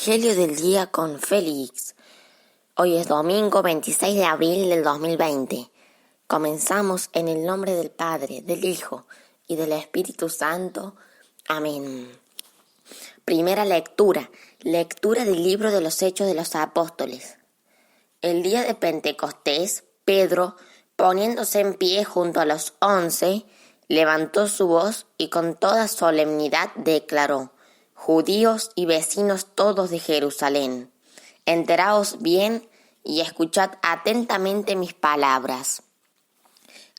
Evangelio del día con Félix. Hoy es domingo 26 de abril del 2020. Comenzamos en el nombre del Padre, del Hijo y del Espíritu Santo. Amén. Primera lectura. Lectura del libro de los Hechos de los Apóstoles. El día de Pentecostés, Pedro, poniéndose en pie junto a los 11, levantó su voz y con toda solemnidad declaró: Judíos y vecinos todos de Jerusalén, enteraos bien y escuchad atentamente mis palabras.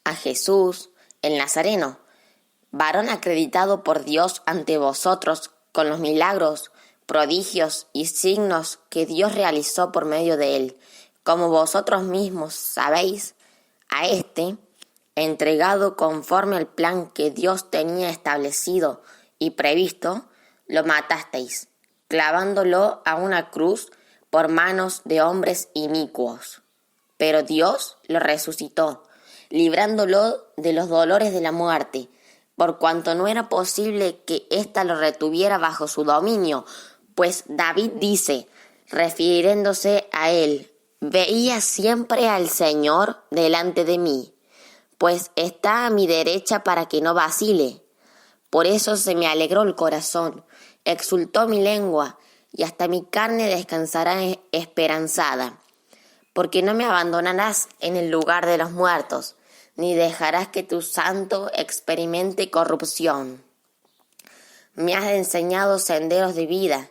A Jesús, el Nazareno, varón acreditado por Dios ante vosotros con los milagros, prodigios y signos que Dios realizó por medio de él, como vosotros mismos sabéis, a este, entregado conforme al plan que Dios tenía establecido y previsto, lo matasteis, clavándolo a una cruz por manos de hombres inicuos. Pero Dios lo resucitó, librándolo de los dolores de la muerte, por cuanto no era posible que ésta lo retuviera bajo su dominio, pues David dice, refiriéndose a él: veía siempre al Señor delante de mí, pues está a mi derecha para que no vacile. Por eso se me alegró el corazón, exultó mi lengua, y hasta mi carne descansará esperanzada. Porque no me abandonarás en el lugar de los muertos, ni dejarás que tu santo experimente corrupción. Me has enseñado senderos de vida,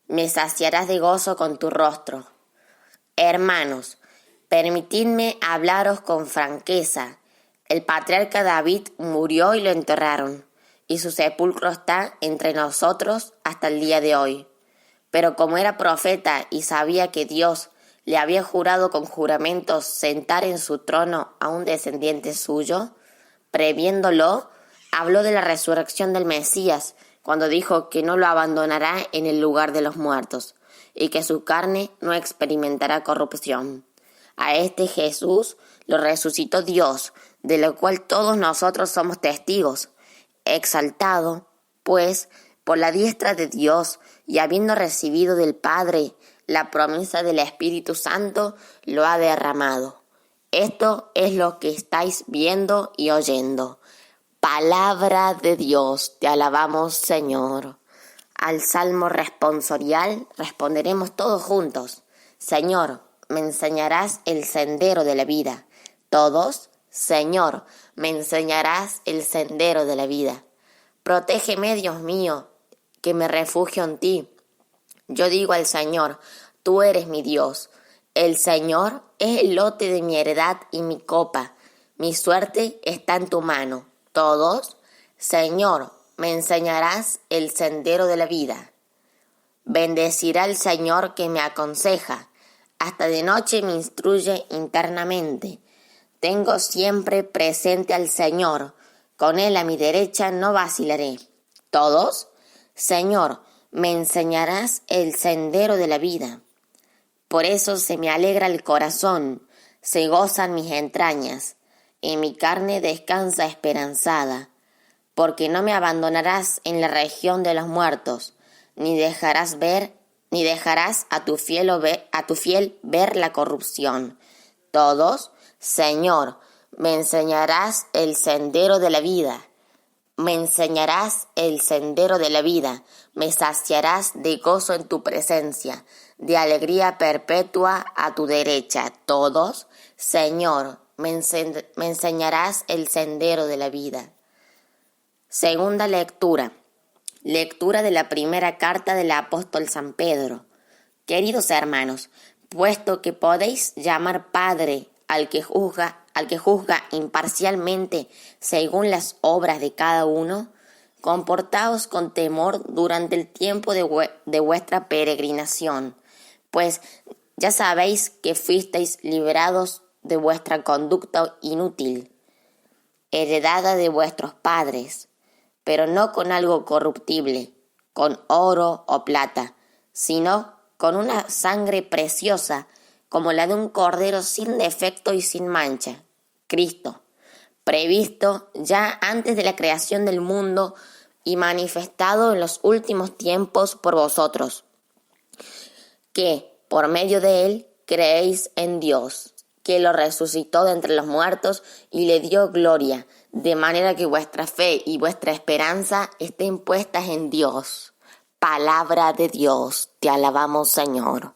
me saciarás de gozo con tu rostro. Hermanos, permitidme hablaros con franqueza. El patriarca David murió y lo enterraron, y su sepulcro está entre nosotros hasta el día de hoy. Pero como era profeta y sabía que Dios le había jurado con juramentos sentar en su trono a un descendiente suyo, previéndolo, habló de la resurrección del Mesías, cuando dijo que no lo abandonará en el lugar de los muertos, y que su carne no experimentará corrupción. A este Jesús lo resucitó Dios, de lo cual todos nosotros somos testigos. Exaltado, pues, por la diestra de Dios, y habiendo recibido del Padre la promesa del Espíritu Santo, lo ha derramado. Esto es lo que estáis viendo y oyendo. Palabra de Dios, te alabamos, Señor. Al salmo responsorial responderemos todos juntos. Señor, me enseñarás el sendero de la vida. Todos, Señor, me enseñarás el sendero de la vida. Protégeme, Dios mío, que me refugio en ti. Yo digo al Señor, tú eres mi Dios. El Señor es el lote de mi heredad y mi copa. Mi suerte está en tu mano. Todos, Señor, me enseñarás el sendero de la vida. Bendecirá el Señor que me aconseja. Hasta de noche me instruye internamente. Tengo siempre presente al Señor. Con él a mi derecha no vacilaré. Todos, Señor, me enseñarás el sendero de la vida. Por eso se me alegra el corazón, se gozan mis entrañas, y mi carne descansa esperanzada. Porque no me abandonarás en la región de los muertos, ni dejarás a tu fiel ver la corrupción. Todos, Señor, me enseñarás el sendero de la vida. Me enseñarás el sendero de la vida. Me saciarás de gozo en tu presencia, de alegría perpetua a tu derecha. Todos, Señor, me enseñarás el sendero de la vida. Segunda lectura. Lectura de la primera carta del apóstol San Pedro. Queridos hermanos, puesto que podéis llamar Padre al que juzga imparcialmente según las obras de cada uno, comportaos con temor durante el tiempo de vuestra peregrinación, pues ya sabéis que fuisteis liberados de vuestra conducta inútil, heredada de vuestros padres, pero no con algo corruptible, con oro o plata, sino con una sangre preciosa, como la de un cordero sin defecto y sin mancha, Cristo, previsto ya antes de la creación del mundo y manifestado en los últimos tiempos por vosotros. que por medio de él creéis en Dios, que lo resucitó de entre los muertos y le dio gloria, de manera que vuestra fe y vuestra esperanza estén puestas en Dios. Palabra de Dios, te alabamos, Señor.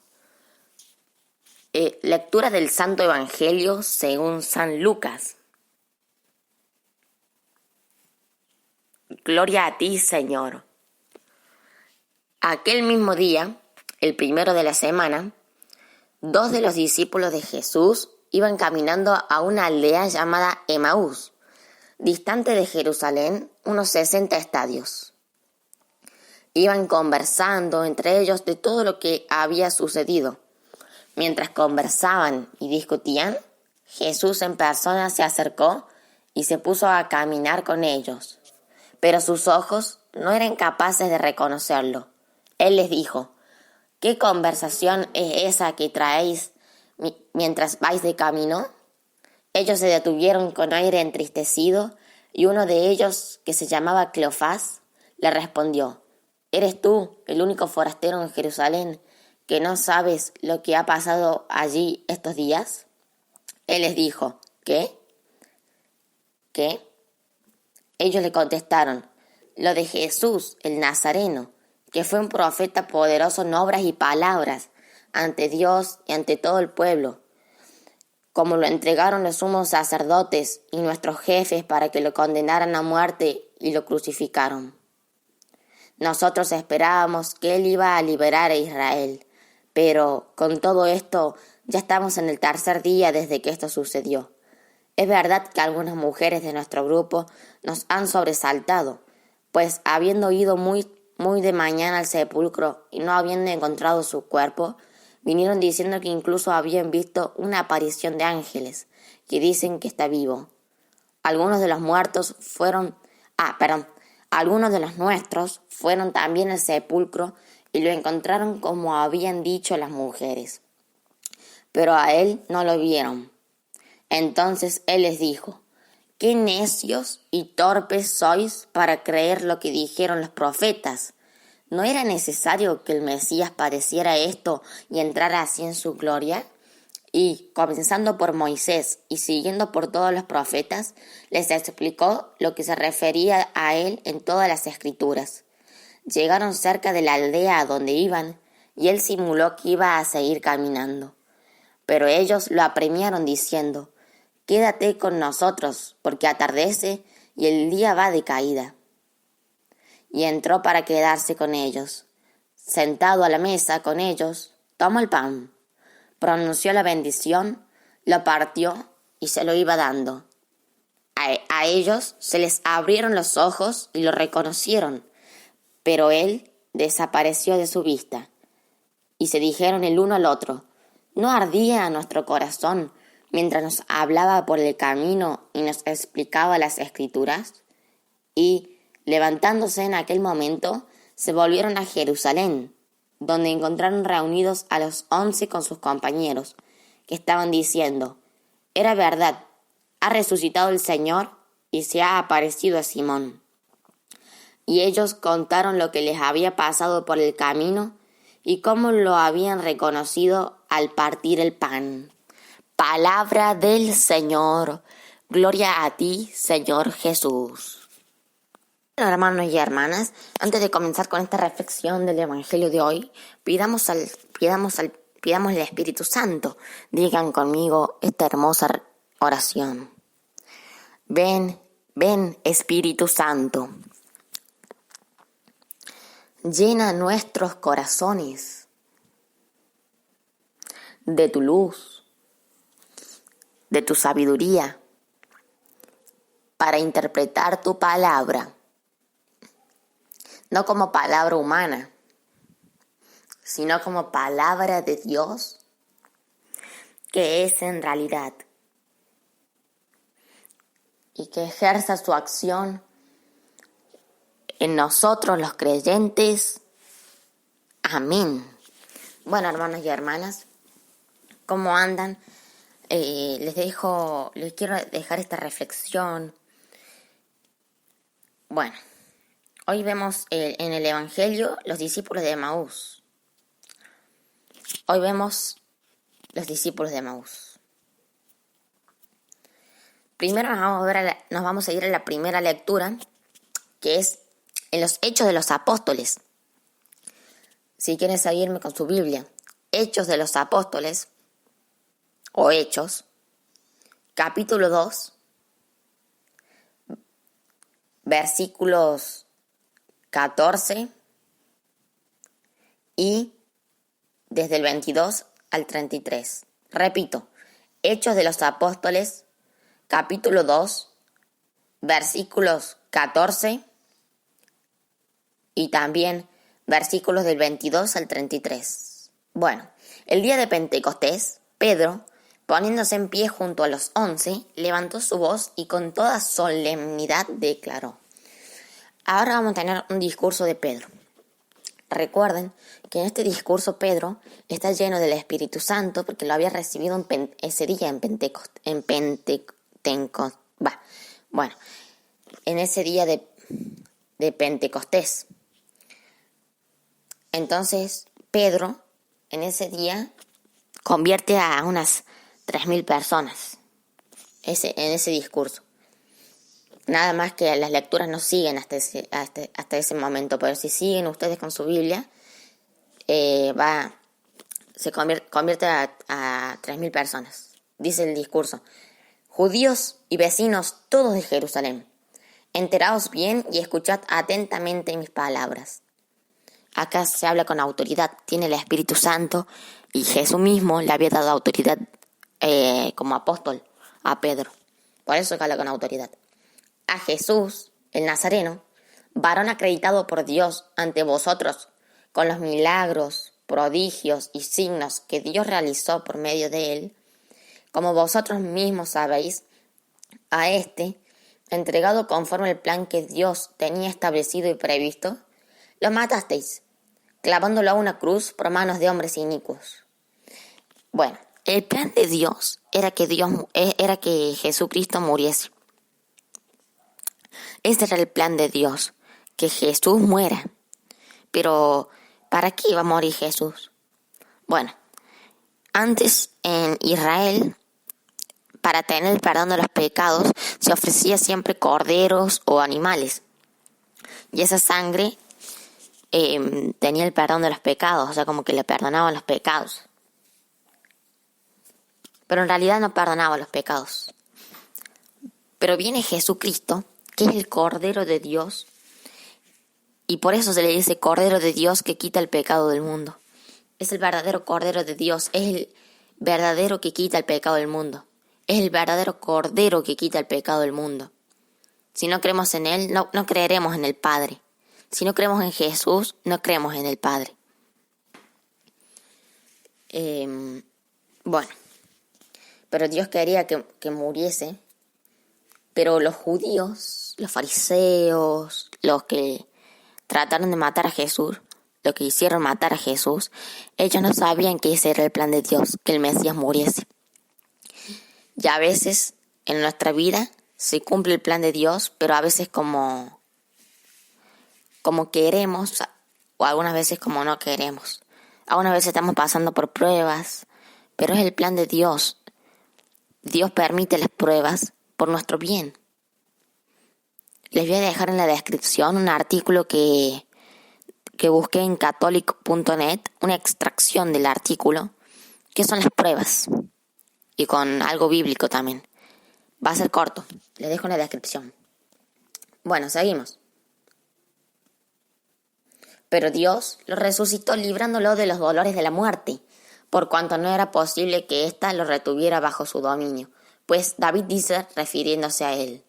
Lectura del Santo Evangelio según San Lucas. Gloria a ti, Señor. Aquel mismo día, el primero de la semana, 2 de los discípulos de Jesús iban caminando a una aldea llamada Emaús, distante de Jerusalén unos 60 estadios. Iban conversando entre ellos de todo lo que había sucedido. Mientras conversaban y discutían, Jesús en persona se acercó y se puso a caminar con ellos. Pero sus ojos no eran capaces de reconocerlo. Él les dijo: ¿qué conversación es esa que traéis mientras vais de camino? Ellos se detuvieron con aire entristecido y uno de ellos, que se llamaba Cleofás, le respondió: ¿eres tú el único forastero en Jerusalén que no sabes lo que ha pasado allí estos días? Él les dijo: ¿qué? ¿Qué? Ellos le contestaron: lo de Jesús, el Nazareno, que fue un profeta poderoso en obras y palabras ante Dios y ante todo el pueblo, como lo entregaron los sumos sacerdotes y nuestros jefes para que lo condenaran a muerte y lo crucificaron. Nosotros esperábamos que él iba a liberar a Israel, pero con todo esto ya estamos en el tercer día desde que esto sucedió. Es verdad que algunas mujeres de nuestro grupo nos han sobresaltado, pues habiendo ido muy de mañana al sepulcro y no habiendo encontrado su cuerpo, vinieron diciendo que incluso habían visto una aparición de ángeles que dicen que está vivo. Algunos de los nuestros fueron también al sepulcro y lo encontraron como habían dicho las mujeres, pero a él no lo vieron. Entonces él les dijo: «¡Qué necios y torpes sois para creer lo que dijeron los profetas! ¿No era necesario que el Mesías padeciera esto y entrara así en su gloria?» Y, comenzando por Moisés y siguiendo por todos los profetas, les explicó lo que se refería a él en todas las Escrituras. Llegaron cerca de la aldea a donde iban, y él simuló que iba a seguir caminando. Pero ellos lo apremiaron diciendo: «Quédate con nosotros, porque atardece y el día va de caída». Y entró para quedarse con ellos. Sentado a la mesa con ellos, tomó el pan, pronunció la bendición, lo partió y se lo iba dando. A ellos se les abrieron los ojos y lo reconocieron, pero él desapareció de su vista. Y se dijeron el uno al otro: ¿no ardía nuestro corazón mientras nos hablaba por el camino y nos explicaba las Escrituras? Y, levantándose en aquel momento, se volvieron a Jerusalén, donde encontraron reunidos a los 11 con sus compañeros, que estaban diciendo: «Era verdad, ha resucitado el Señor y se ha aparecido a Simón». Y ellos contaron lo que les había pasado por el camino y cómo lo habían reconocido al partir el pan. Palabra del Señor. Gloria a ti, Señor Jesús. Bueno, hermanos y hermanas, antes de comenzar con esta reflexión del Evangelio de hoy, pidamos al Espíritu Santo. Digan conmigo esta hermosa oración. Ven, ven, Espíritu Santo. Llena nuestros corazones de tu luz, de tu sabiduría, para interpretar tu palabra, no como palabra humana, sino como palabra de Dios, que es en realidad, y que ejerza su acción en nosotros los creyentes. Amén. Bueno, hermanos y hermanas, ¿cómo andan? Les quiero dejar esta reflexión. Bueno, hoy vemos en el Evangelio los discípulos de Emaús. Hoy vemos los discípulos de Emaús. Primero nos vamos a ir a la primera lectura, que es en los Hechos de los Apóstoles. Si quieren seguirme con su Biblia, Hechos de los Apóstoles, o Hechos, capítulo 2, versículos 14 y desde el 22 al 33. Repito, Hechos de los Apóstoles, capítulo 2, versículos 14 y también versículos del 22 al 33. Bueno, el día de Pentecostés, Pedro, poniéndose en pie junto a los 11, levantó su voz y con toda solemnidad declaró. Ahora vamos a tener un discurso de Pedro. Recuerden que en este discurso Pedro está lleno del Espíritu Santo porque lo había recibido ese día en ese día de Pentecostés. Entonces Pedro en ese día convierte a unas 3.000 personas en ese discurso. Nada más que las lecturas no siguen hasta ese momento, pero si siguen ustedes con su Biblia, se convierte a 3.000 personas. Dice el discurso: judíos y vecinos todos de Jerusalén, enteraos bien y escuchad atentamente mis palabras. Acá se habla con autoridad, tiene el Espíritu Santo y Jesús mismo le había dado autoridad como apóstol a Pedro. Por eso que habla con autoridad. A Jesús, el Nazareno, varón acreditado por Dios ante vosotros, con los milagros, prodigios y signos que Dios realizó por medio de él, como vosotros mismos sabéis, a este, entregado conforme al plan que Dios tenía establecido y previsto, lo matasteis, clavándolo a una cruz por manos de hombres inicuos. Bueno, el plan de Dios era que Jesucristo muriese. Ese era el plan de Dios, que Jesús muera. Pero, ¿para qué iba a morir Jesús? Bueno, antes en Israel, para tener el perdón de los pecados, se ofrecía siempre corderos o animales. Y esa sangre tenía el perdón de los pecados, o sea, como que le perdonaban los pecados. Pero en realidad no perdonaba los pecados. Pero viene Jesucristo, que es el Cordero de Dios, y por eso se le dice Cordero de Dios que quita el pecado del mundo. Es el verdadero Cordero de Dios, es el verdadero que quita el pecado del mundo. Es el verdadero Cordero que quita el pecado del mundo. Si no creemos en Él, no creeremos en el Padre. Si no creemos en Jesús, no creemos en el Padre. Bueno, pero Dios quería que muriese. Pero los judíos, los fariseos, los que trataron de matar a Jesús, los que hicieron matar a Jesús, ellos no sabían que ese era el plan de Dios, que el Mesías muriese. Y a veces en nuestra vida se cumple el plan de Dios, pero a veces como queremos, o algunas veces como no queremos. Algunas veces estamos pasando por pruebas, pero es el plan de Dios. Dios permite las pruebas por nuestro bien. Les voy a dejar en la descripción un artículo que busqué en catholic.net, una extracción del artículo, que son las pruebas, y con algo bíblico también. Va a ser corto, les dejo en la descripción. Bueno, seguimos. Pero Dios lo resucitó librándolo de los dolores de la muerte, por cuanto no era posible que ésta lo retuviera bajo su dominio. Pues David dice, refiriéndose a él: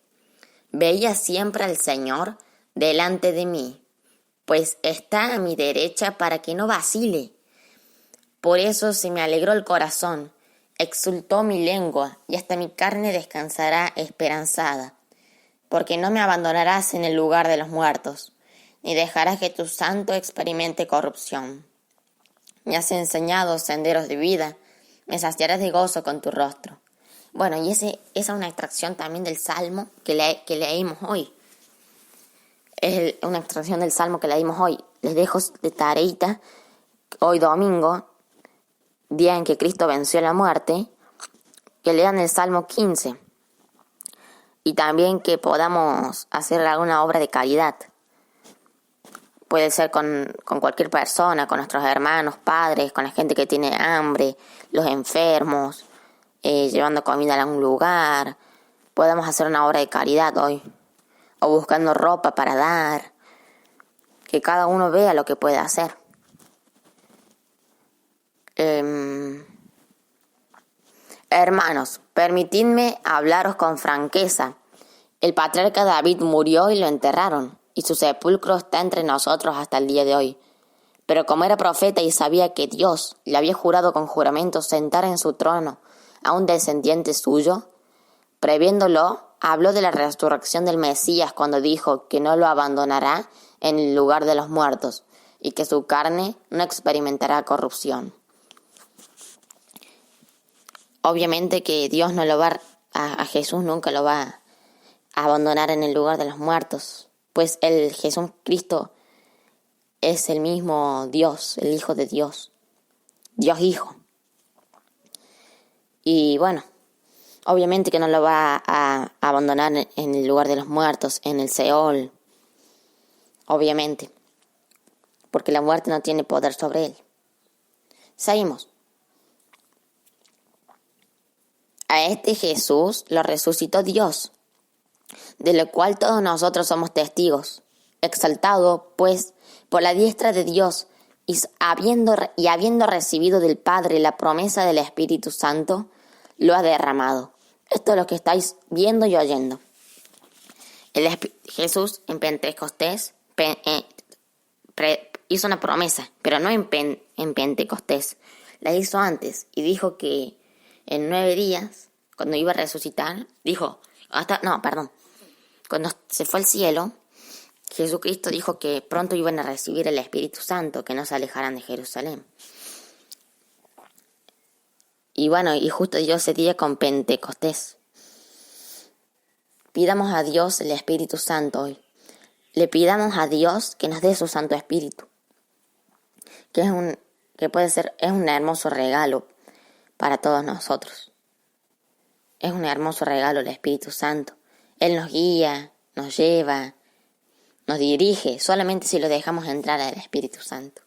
veía siempre al Señor delante de mí, pues está a mi derecha para que no vacile. Por eso se me alegró el corazón, exultó mi lengua, y hasta mi carne descansará esperanzada, porque no me abandonarás en el lugar de los muertos, ni dejarás que tu santo experimente corrupción. Me has enseñado senderos de vida, me saciarás de gozo con tu rostro. Bueno, y esa es una extracción también del Salmo que leímos hoy. Es una extracción del Salmo que leímos hoy. Les dejo de tareita, hoy domingo, día en que Cristo venció la muerte, que lean el Salmo 15 y también que podamos hacer alguna obra de caridad. Puede ser con cualquier persona, con nuestros hermanos, padres, con la gente que tiene hambre, los enfermos, llevando comida a algún lugar. Podemos hacer una obra de caridad hoy, o buscando ropa para dar, que cada uno vea lo que puede hacer. Hermanos, permitidme hablaros con franqueza. El patriarca David murió y lo enterraron, y su sepulcro está entre nosotros hasta el día de hoy. Pero como era profeta y sabía que Dios le había jurado con juramento sentar en su trono a un descendiente suyo, previéndolo, habló de la resurrección del Mesías cuando dijo que no lo abandonará en el lugar de los muertos y que su carne no experimentará corrupción. Obviamente que Dios no lo va a Jesús nunca lo va a abandonar en el lugar de los muertos, pues el Jesús Cristo es el mismo Dios, el Hijo de Dios, Dios Hijo. Y bueno, obviamente que no lo va a abandonar en el lugar de los muertos, en el Seol, obviamente, porque la muerte no tiene poder sobre él. Seguimos. A este Jesús lo resucitó Dios, de lo cual todos nosotros somos testigos, exaltado, pues, por la diestra de Dios, y habiendo recibido del Padre la promesa del Espíritu Santo, lo ha derramado. Esto es lo que estáis viendo y oyendo. Jesús en Pentecostés hizo una promesa, pero no en Pentecostés. La hizo antes y dijo que en 9 días, cuando iba a resucitar, cuando se fue al cielo, Jesucristo dijo que pronto iban a recibir el Espíritu Santo, que no se alejaran de Jerusalén. Y bueno, y justo dio ese día con Pentecostés. Pidamos a Dios el Espíritu Santo hoy. Le pidamos a Dios que nos dé su Santo Espíritu, que es un hermoso regalo para todos nosotros. Es un hermoso regalo el Espíritu Santo. Él nos guía, nos lleva, nos dirige, solamente si lo dejamos entrar al Espíritu Santo.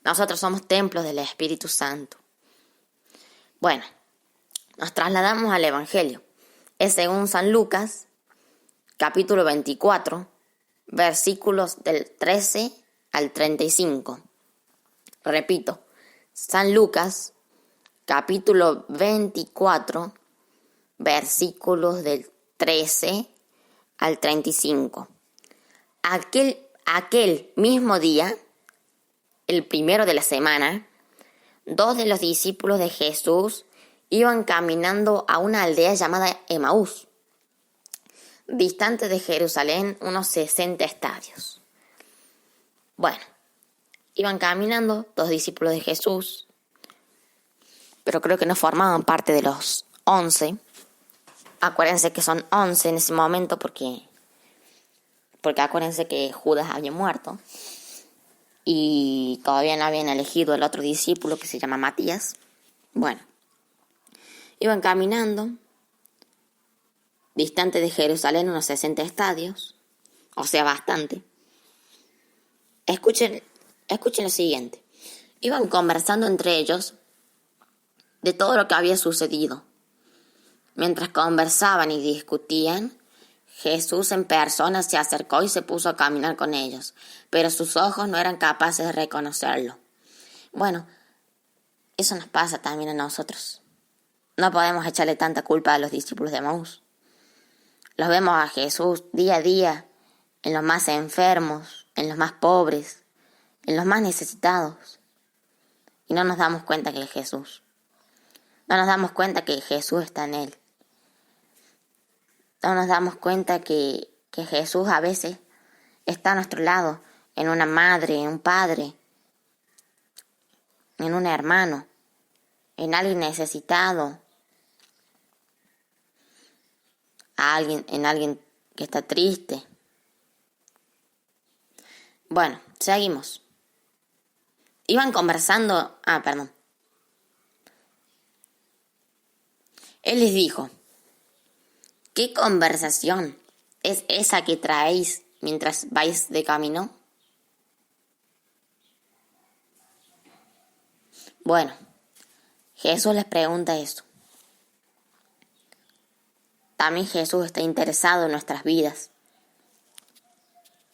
Nosotros somos templos del Espíritu Santo. Bueno, nos trasladamos al Evangelio. Es según San Lucas, capítulo 24, versículos del 13 al 35. Repito, San Lucas, capítulo 24, versículos del 13 al 35. Aquel mismo día, el primero de la semana, 2 de los discípulos de Jesús iban caminando a una aldea llamada Emaús, distante de Jerusalén unos 60 estadios. Bueno, iban caminando 2 discípulos de Jesús, pero creo que no formaban parte de los 11. Acuérdense que son 11 en ese momento porque acuérdense que Judas había muerto y todavía no habían elegido el otro discípulo que se llama Matías. Bueno, iban caminando distante de Jerusalén unos 60 estadios, o sea, bastante. Escuchen lo siguiente. Iban conversando entre ellos de todo lo que había sucedido. Mientras conversaban y discutían, Jesús en persona se acercó y se puso a caminar con ellos, pero sus ojos no eran capaces de reconocerlo. Bueno, eso nos pasa también a nosotros. No podemos echarle tanta culpa a los discípulos de Emaús. Los vemos a Jesús día a día, en los más enfermos, en los más pobres, en los más necesitados. Y no nos damos cuenta que es Jesús. No nos damos cuenta que Jesús está en él. No nos damos cuenta que Jesús a veces está a nuestro lado, en una madre, en un padre, en un hermano, en alguien necesitado, en alguien que está triste. Bueno, seguimos. Iban conversando, Él les dijo: ¿qué conversación es esa que traéis mientras vais de camino? Bueno, Jesús les pregunta eso. También Jesús está interesado en nuestras vidas.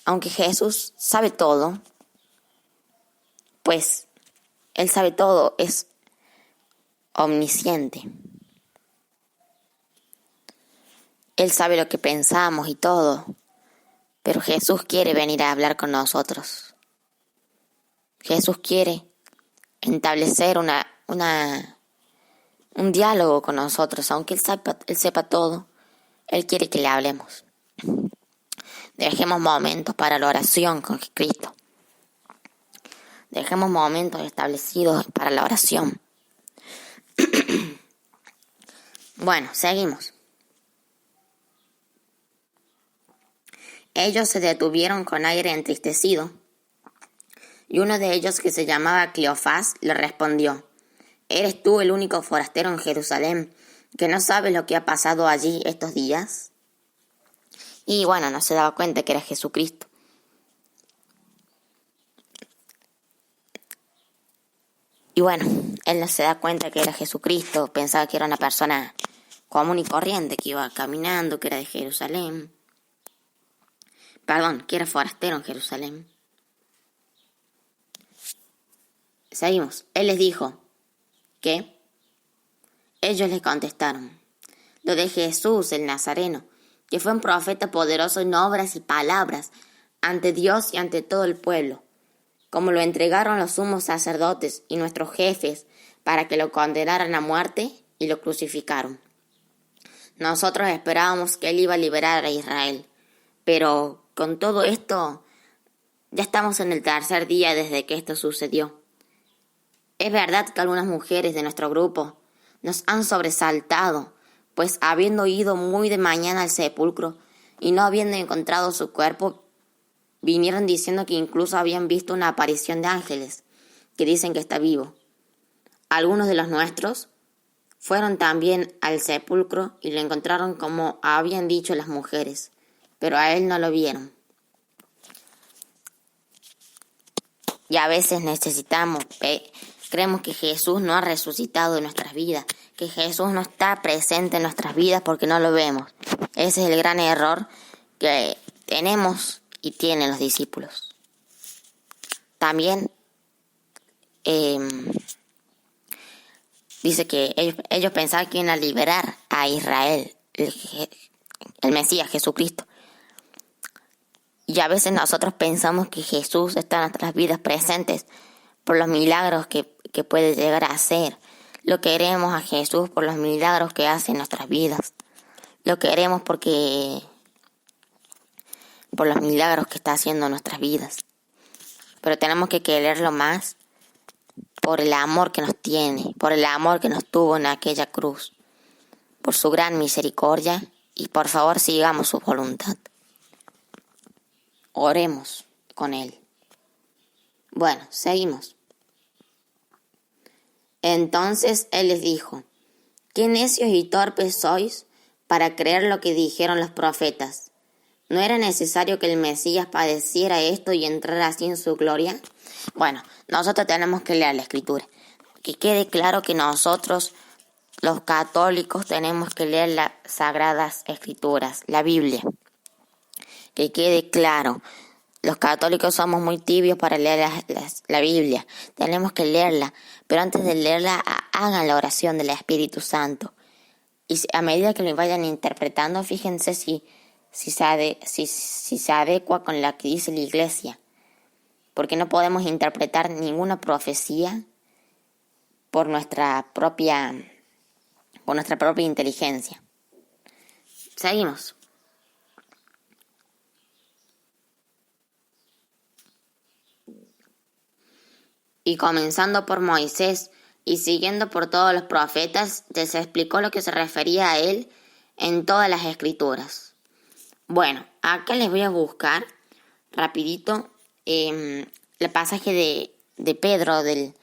Aunque Jesús sabe todo, pues Él sabe todo, es omnisciente. Él sabe lo que pensamos y todo, pero Jesús quiere venir a hablar con nosotros. Jesús quiere establecer un diálogo con nosotros, aunque Él sepa todo. Él quiere que le hablemos. Dejemos momentos para la oración con Cristo. Dejemos momentos establecidos para la oración. Bueno, seguimos. Ellos se detuvieron con aire entristecido, y uno de ellos, que se llamaba Cleofás, le respondió: ¿eres tú el único forastero en Jerusalén que no sabe lo que ha pasado allí estos días? Y bueno, no se daba cuenta que era Jesucristo. Y bueno, él no se da cuenta que era Jesucristo, pensaba que era una persona común y corriente, que iba caminando, que era de Jerusalén. Perdón, que era forastero en Jerusalén. Seguimos. Él les dijo: ¿qué? Ellos les contestaron: lo de Jesús el Nazareno, que fue un profeta poderoso en obras y palabras ante Dios y ante todo el pueblo, como lo entregaron los sumos sacerdotes y nuestros jefes para que lo condenaran a muerte, y lo crucificaron. Nosotros esperábamos que él iba a liberar a Israel, pero con todo esto ya estamos en el tercer día desde que esto sucedió. Es verdad que algunas mujeres de nuestro grupo nos han sobresaltado, pues habiendo ido muy de mañana al sepulcro y no habiendo encontrado su cuerpo, vinieron diciendo que incluso habían visto una aparición de ángeles, que dicen que está vivo. Algunos de los nuestros fueron también al sepulcro y lo encontraron como habían dicho las mujeres, pero a él no lo vieron. Y a veces creemos que Jesús no ha resucitado en nuestras vidas, que Jesús no está presente en nuestras vidas porque no lo vemos. Ese es el gran error que tenemos y tienen los discípulos. También dice que ellos pensaban que iban a liberar a Israel, el Mesías, Jesucristo. Y a veces nosotros pensamos que Jesús está en nuestras vidas presentes por los milagros que puede llegar a hacer. Lo queremos a Jesús por los milagros que hace en nuestras vidas. Lo queremos por los milagros que está haciendo en nuestras vidas. Pero tenemos que quererlo más por el amor que nos tiene, por el amor que nos tuvo en aquella cruz, por su gran misericordia, y por favor sigamos su voluntad. Oremos con él. Bueno, seguimos. Entonces él les dijo: ¿qué necios y torpes sois para creer lo que dijeron los profetas? ¿No era necesario que el Mesías padeciera esto y entrara así en su gloria? Bueno, nosotros tenemos que leer la Escritura. Que quede claro que nosotros, los católicos, tenemos que leer las Sagradas Escrituras, la Biblia. Que quede claro. Los católicos somos muy tibios para leer la Biblia. Tenemos que leerla, pero antes de leerla, hagan la oración del Espíritu Santo. Y a medida que lo vayan interpretando, fíjense si se adecua con la que dice la Iglesia. Porque no podemos interpretar ninguna profecía por nuestra propia inteligencia. Seguimos. Y comenzando por Moisés y siguiendo por todos los profetas, les explicó lo que se refería a él en todas las Escrituras. Bueno, acá les voy a buscar rapidito el pasaje de Pedro en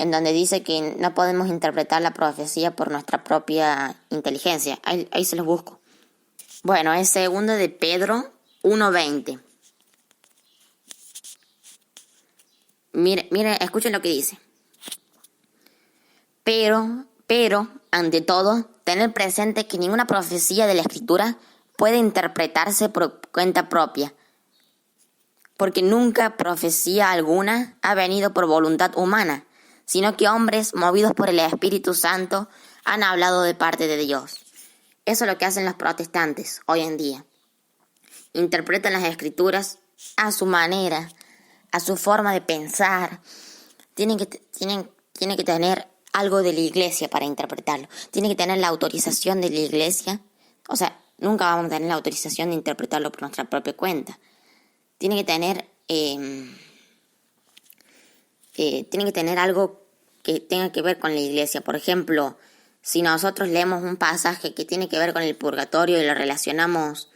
en donde dice que no podemos interpretar la profecía por nuestra propia inteligencia. Ahí se los busco. Bueno, es 2 de Pedro 1:20. Mire, escuchen lo que dice. Pero, ante todo, tener presente que ninguna profecía de la Escritura puede interpretarse por cuenta propia, porque nunca profecía alguna ha venido por voluntad humana, sino que hombres movidos por el Espíritu Santo han hablado de parte de Dios. Eso es lo que hacen los protestantes hoy en día. Interpretan las Escrituras a su manera, a su forma de pensar. Tienen que tener algo de la iglesia para interpretarlo. Tienen que tener la autorización de la iglesia. O sea, nunca vamos a tener la autorización de interpretarlo por nuestra propia cuenta. Tiene que tener algo que tenga que ver con la iglesia. Por ejemplo, si nosotros leemos un pasaje que tiene que ver con el purgatorio y lo relacionamos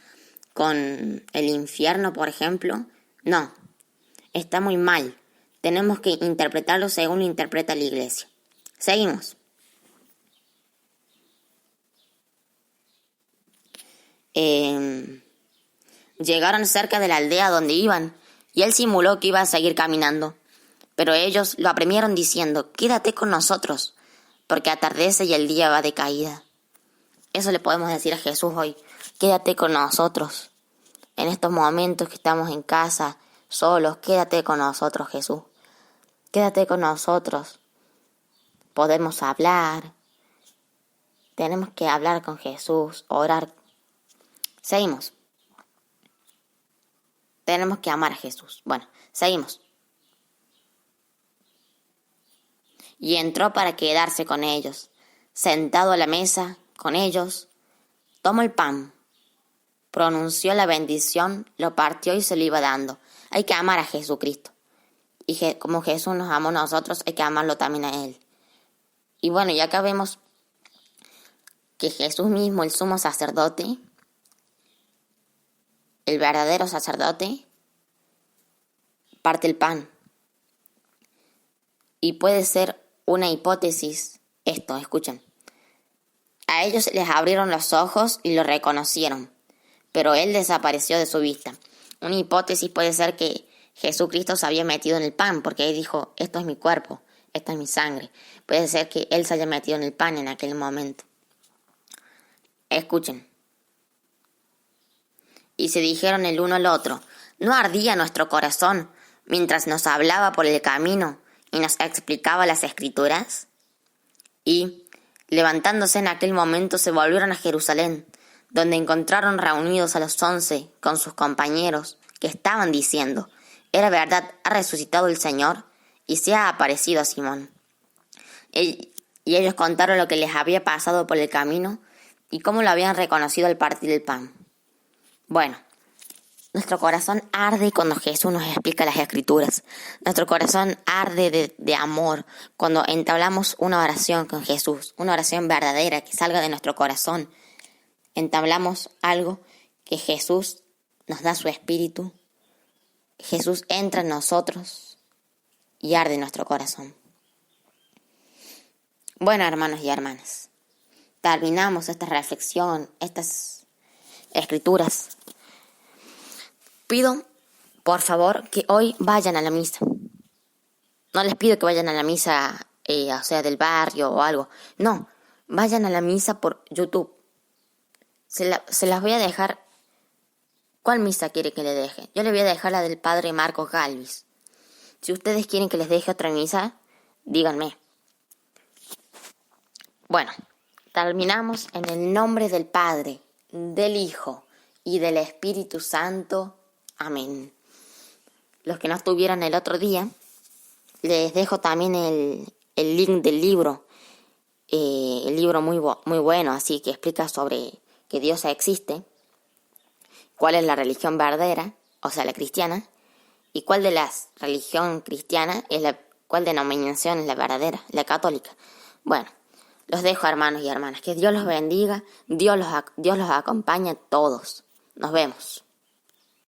con el infierno, por ejemplo, no, está muy mal. Tenemos que interpretarlo según lo interpreta la iglesia. Seguimos. Llegaron cerca de la aldea donde iban, y él simuló que iba a seguir caminando. Pero ellos lo apremiaron diciendo: «Quédate con nosotros, porque atardece y el día va de caída». Eso le podemos decir a Jesús hoy: quédate con nosotros. En estos momentos que estamos en casa, solos, quédate con nosotros, Jesús. Quédate con nosotros. Podemos hablar. Tenemos que hablar con Jesús, orar. Seguimos. Tenemos que amar a Jesús. Bueno, seguimos. Y entró para quedarse con ellos. Sentado a la mesa con ellos, tomó el pan, pronunció la bendición, lo partió y se lo iba dando. Hay que amar a Jesucristo. Y como Jesús nos amó a nosotros, hay que amarlo también a Él. Y bueno, y acá vemos que Jesús mismo, el sumo sacerdote, el verdadero sacerdote, parte el pan. Y puede ser una hipótesis esto, escuchen. A ellos les abrieron los ojos y lo reconocieron, pero él desapareció de su vista. Una hipótesis puede ser que Jesucristo se había metido en el pan, porque él dijo: esto es mi cuerpo, esta es mi sangre. Puede ser que él se haya metido en el pan en aquel momento. Escuchen. Y se dijeron el uno al otro: ¿no ardía nuestro corazón mientras nos hablaba por el camino y nos explicaba las Escrituras? Y, levantándose en aquel momento, se volvieron a Jerusalén, donde encontraron reunidos a los 11 con sus compañeros, que estaban diciendo: «Era verdad, ha resucitado el Señor y se ha aparecido a Simón». Y ellos contaron lo que les había pasado por el camino y cómo lo habían reconocido al partir el pan. Bueno, nuestro corazón arde cuando Jesús nos explica las Escrituras. Nuestro corazón arde de amor cuando entablamos una oración con Jesús, una oración verdadera que salga de nuestro corazón. Entablamos algo que Jesús nos da su espíritu. Jesús entra en nosotros y arde nuestro corazón. Bueno, hermanos y hermanas, terminamos esta reflexión, estas Escrituras. Pido, por favor, que hoy vayan a la misa. No les pido que vayan a la misa, o sea, del barrio o algo. No, vayan a la misa por YouTube. Se las voy a dejar. ¿Cuál misa quiere que le deje? Yo le voy a dejar la del padre Marcos Galvis. Si ustedes quieren que les deje otra misa, díganme. Bueno, terminamos en el nombre del Padre, del Hijo y del Espíritu Santo. Amén. Los que no estuvieron el otro día, les dejo también el link del libro. El libro muy bueno, así que explica sobre que Dios existe, cuál es la religión verdadera, o sea, la cristiana, y cuál de las religión cristiana cuál denominación es la verdadera, la católica. Bueno, los dejo, hermanos y hermanas. Que Dios los bendiga, Dios los acompañe a todos. Nos vemos.